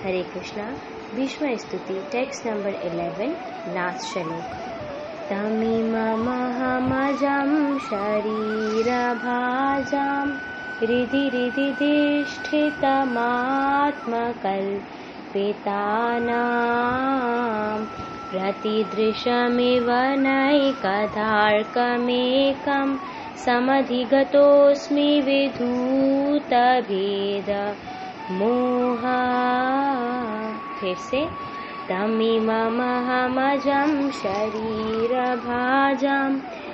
हरे कृष्णा। भीष्म स्तुति text number 11 last श्लोक। तमिममहमजं शरीरभाजां हृदि तिष्ठितमात्मकल्पितानां प्रतिदृशमिव नैकदार्कमेकं समधिगतोऽस्मि विधूतभेद मोहा। फिर से तमिममहमजं शरीरभाजां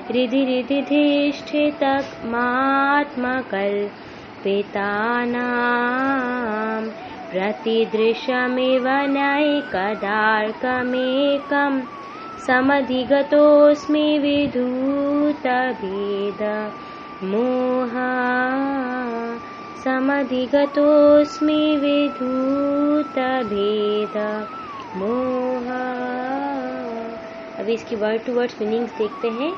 हृदि तिष्ठितमात्मकल्पितानां प्रतिदृशमिव नैकदार्कमेकं समधिगतोऽस्मि विधूतभेद मोहा। समधिगतोऽस्मि विधूतभेद मोहा। अभी इसकी वर्ड टू वर्ड मीनिंग्स देखते हैं।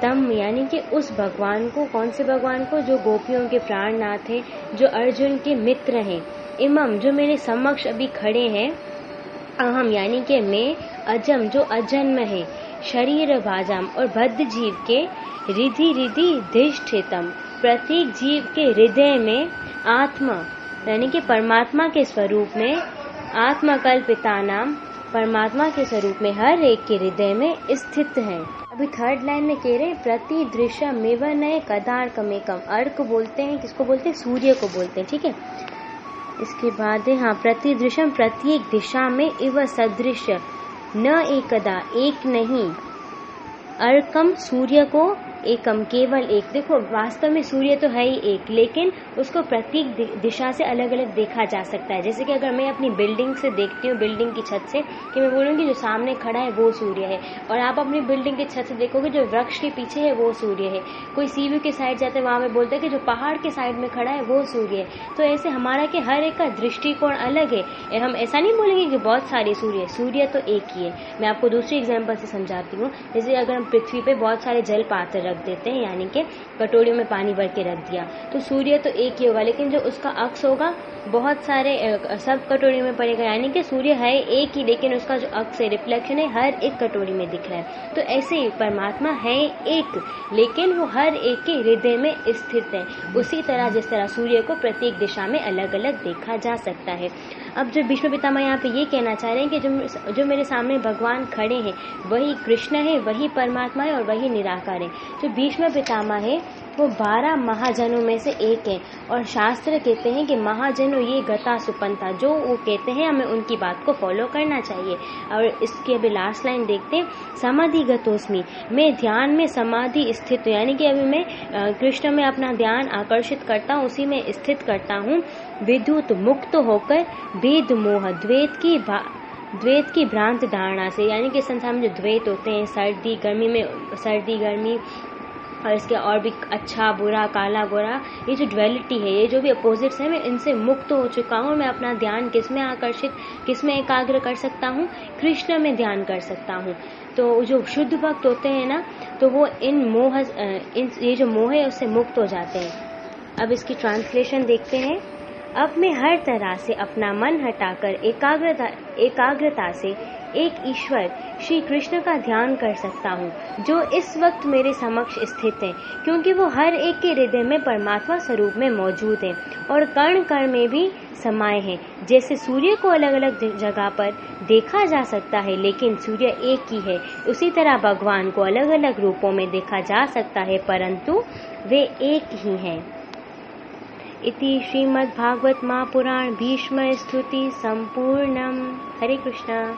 तम यानी कि उस भगवान को, कौन से भगवान को? जो गोपियों के प्राणनाथ हैं, जो अर्जुन के मित्र हैं। इमम जो मेरे समक्ष अभी खड़े हैं। अहम यानी कि मैं। अजम जो अजन्म है। शरीर भाजाम और बद्ध जीव के। रिधि धिष्ठितम प्रत्येक जीव के हृदय में। आत्मा यानी कि परमात्मा के स्वरूप में। आत्मकल्पिता नाम परमात्मा के स्वरूप में हर एक के हृदय में स्थित है। अभी थर्ड लाइन में कह रहे हैं प्रतिदृशमिव नये कदार्कमेकम। अर्क बोलते हैं, किसको बोलते हैं? सूर्य को बोलते हैं, ठीक है। इसके बाद है प्रतिदृशम प्रत्येक दिशा में, इव सदृश न एकदा एक नहीं, अर्कम सूर्य को, एकम केवल एक। देखो वास्तव में सूर्य तो है ही एक, लेकिन उसको प्रत्येक दिशा से अलग अलग देखा जा सकता है। जैसे कि अगर मैं अपनी बिल्डिंग से देखती हूँ, बिल्डिंग की छत से, कि मैं बोलूँगी जो सामने खड़ा है वो सूर्य है, और आप अपनी बिल्डिंग की छत से देखोगे जो वृक्ष के पीछे है वो सूर्य है। कोई सी व्यू के साइड जाते हैं, वहाँ पे बोलते हैं कि जो पहाड़ के साइड में खड़ा है वो सूर्य है। तो ऐसे हमारा कि हर एक का दृष्टिकोण अलग है। हम ऐसा नहीं बोलेंगे कि बहुत सारे सूर्य, सूर्य तो एक ही है। मैं आपको दूसरी एग्जाम्पल से समझाती हूँ। जैसे अगर हम पृथ्वी पे बहुत सारे जल पात्र रख देते हैं, यानी कि कटोरियों में पानी भर के रख दिया, तो सूर्य तो एक ही होगा, लेकिन जो उसका अक्स होगा बहुत सारे सब कटोरियों में पड़ेगा। यानी कि सूर्य है एक ही, लेकिन उसका जो अक्स है, रिफ्लेक्शन है, हर एक कटोरी में दिख रहा है। तो ऐसे ही परमात्मा है एक, लेकिन वो हर एक के हृदय में स्थित है। उसी तरह जिस तरह सूर्य को प्रत्येक दिशा में अलग अलग देखा जा सकता है। अब जो भीष्म पितामह यहाँ पे ये कहना चाह रहे हैं कि जो मेरे सामने भगवान खड़े हैं वही कृष्ण है, वही परमात्मा है और वही निराकार है। जो भीष्म पितामह है वो 12 महाजनों में से एक है, और शास्त्र कहते हैं कि महाजनों ये गता सुपंथा, जो वो कहते हैं हमें उनकी बात को फॉलो करना चाहिए। और इसकी अभी लास्ट लाइन देखते हैं, समाधि गतोस्मि, मैं ध्यान में समाधि स्थित हूँ। यानी कि अभी मैं कृष्ण में अपना ध्यान आकर्षित करता हूँ, उसी में स्थित करता हूँ। विद्युत मुक्त होकर भेद मोह द्वैत की भ्रांत धारणा से, यानी कि संसार में जो द्वैत होते हैं, सर्दी गर्मी में, सर्दी गर्मी और इसके और भी अच्छा बुरा काला गोरा, ये जो ड्युअलिटी है, ये जो भी अपोजिट्स है, मैं इनसे मुक्त हो चुका हूँ। मैं अपना ध्यान किस में एकाग्र कर सकता हूँ? कृष्ण में ध्यान कर सकता हूँ। तो जो शुद्ध भक्त होते हैं ना, तो वो ये जो मोह है उससे मुक्त हो जाते हैं। अब इसकी ट्रांसलेशन देखते हैं। अब मैं हर तरह से अपना मन हटाकर एकाग्रता से एक ईश्वर श्री कृष्ण का ध्यान कर सकता हूँ, जो इस वक्त मेरे समक्ष स्थित हैं, क्योंकि वो हर एक के हृदय में परमात्मा स्वरूप में मौजूद हैं और कण कण में भी समाये हैं। जैसे सूर्य को अलग अलग जगह पर देखा जा सकता है, लेकिन सूर्य एक ही है, उसी तरह भगवान को अलग अलग रूपों में देखा जा सकता है, परंतु वे एक ही हैं। इति श्रीमद्भागवत महापुराण भीष्म स्तुति संपूर्णम। हरे कृष्णा।